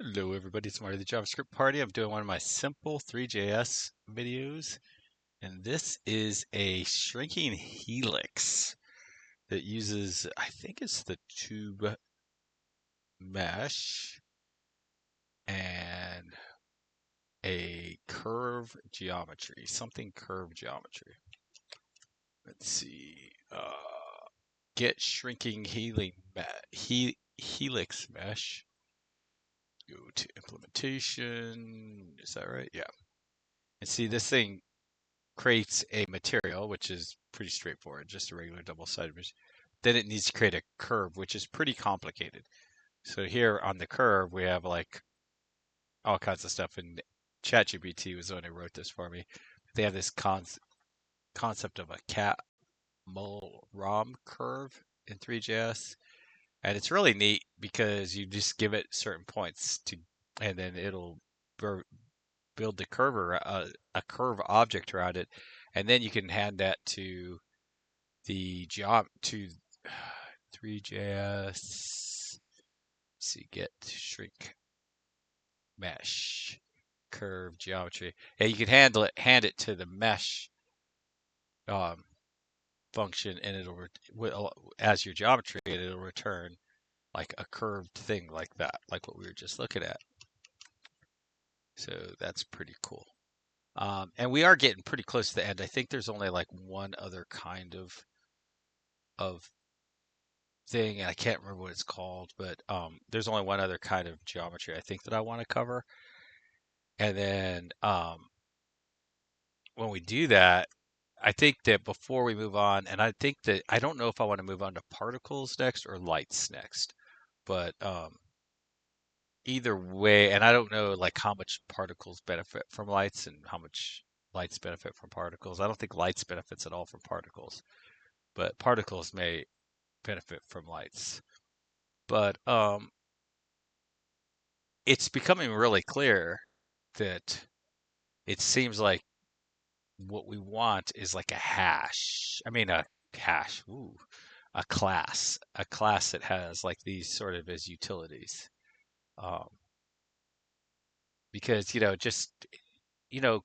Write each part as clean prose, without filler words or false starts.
Hello everybody, it's Marty the JavaScript Party. I'm doing one of my simple 3JS videos, and this is a shrinking helix that uses, I think it's the tube mesh and a curve geometry, something curve geometry. Let's see, get shrinking helix mesh. Go to implementation, is that right? Yeah. And see, this thing creates a material, which is pretty straightforward, just a regular double-sided mesh. Then it needs to create a curve, which is pretty complicated. So here on the curve, we have like all kinds of stuff. And ChatGPT was the one who wrote this for me. They have this concept of a cat mole rom curve in 3JS. And it's really neat because you just give it certain points to, and then it'll build the curve a curve object around it, and then you can hand that to the job to 3JS. See, get shrink mesh curve geometry. Yeah, you can hand it to the mesh um, function, and as your geometry, and it'll return like a curved thing like that, like what we were just looking at. So that's pretty cool. And we are getting pretty close to the end. I think there's only like one other kind of thing, and I can't remember what it's called, but there's only one other kind of geometry I think that I want to cover. And then when we do that, I think that before we move on, and I think that I don't know if I want to move on to particles next or lights next, but either way, and I don't know like how much particles benefit from lights and how much lights benefit from particles. I don't think lights benefits at all from particles, but particles may benefit from lights. But it's becoming really clear that it seems like what we want is like a hash. I mean, a hash, ooh, a class that has like these sort of as utilities. Um, because, just,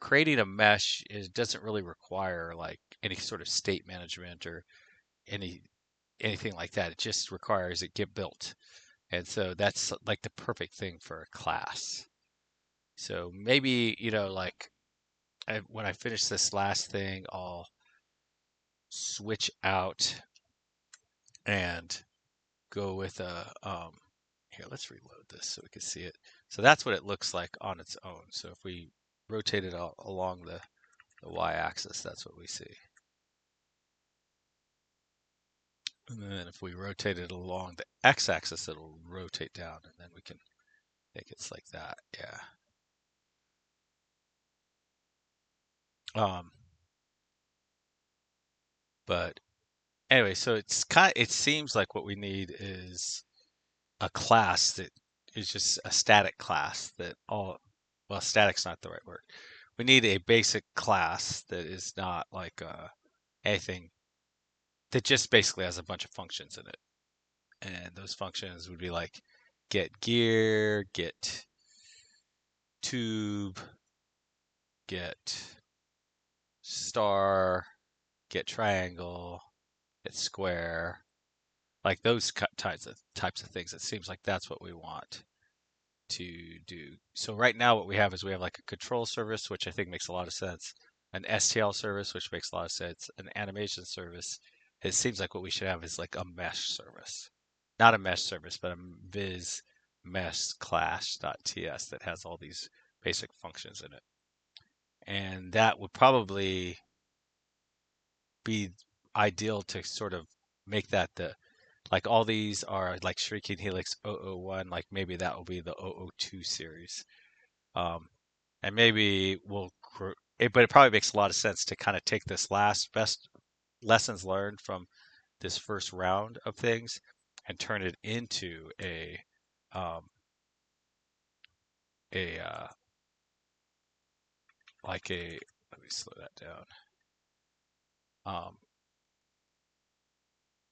creating a mesh doesn't really require like any sort of state management or any anything like that. It just requires it get built. And so that's like the perfect thing for a class. So maybe, like when I finish this last thing, I'll switch out and go with here, let's reload this so we can see it. So that's what it looks like on its own. So if we rotate it along the y-axis, that's what we see. And then if we rotate it along the x-axis, it'll rotate down, and then we can think it's like that. Yeah. Um, but anyway, so it seems like what we need is a class that is just a static class well, static's not the right word. We need a basic class that is not like anything that just basically has a bunch of functions in it. And those functions would be like get gear, get tube, get star, get triangle, get square, like those types of things. It seems like that's what we want to do. So right now what we have is we have like a control service, which I think makes a lot of sense, an STL service, which makes a lot of sense, an animation service. It seems like what we should have is like a mesh service. Not a mesh service, but a viz mesh class.ts that has all these basic functions in it. And that would probably be ideal to sort of make that like all these are like Shrinking Helix 001, like maybe that will be the 002 series. And maybe but it probably makes a lot of sense to kind of take this last best lessons learned from this first round of things and turn it into um, a like a let me slow that down.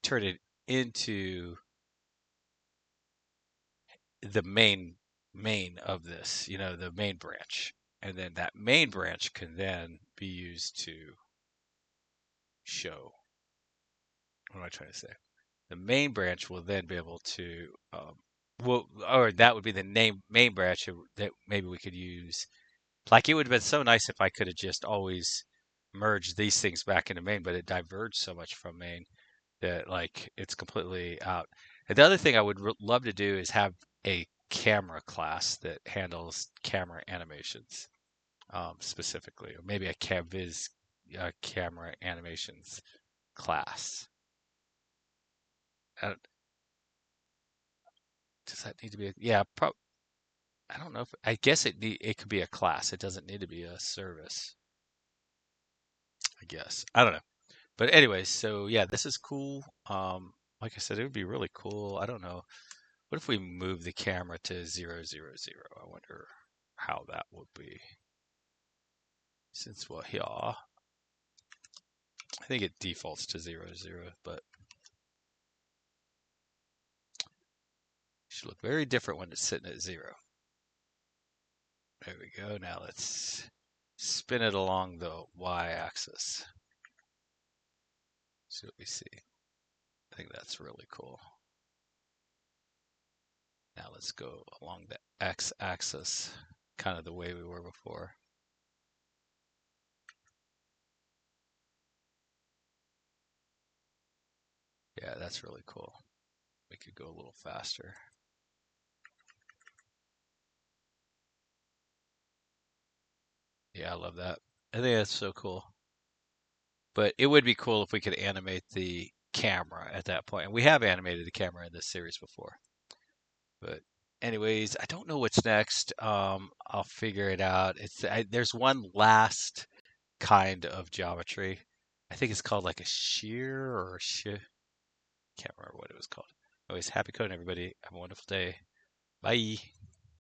Turn it into the main main of this, the main branch. And then that main branch can then be used to show. What am I trying to say? The main branch will then be able to, or that would be the name main branch that maybe we could use. Like it would have been so nice if I could have just always merged these things back into main, but it diverged so much from main that like it's completely out. And the other thing I would love to do is have a camera class that handles camera animations specifically, or maybe a CavViz camera animations class. Does that need to be? Yeah, I don't know if I guess it could be a class. It doesn't need to be a service. I guess I don't know. But anyways, so yeah, this is cool. Like I said, it would be really cool. I don't know. What if we move the camera to 000? I wonder how that would be. Since we're here, I think it defaults to 000, but it should look very different when it's sitting at 0. There we go. Now let's spin it along the y-axis. See what we see. I think that's really cool. Now let's go along the x-axis, kind of the way we were before. Yeah, that's really cool. We could go a little faster. Yeah, I love that. I think that's so cool. But it would be cool if we could animate the camera at that point. And we have animated the camera in this series before. But anyways, I don't know what's next. I'll figure it out. There's one last kind of geometry. I think it's called like a shear or a shear. Can't remember what it was called. Anyways, happy coding, everybody. Have a wonderful day. Bye.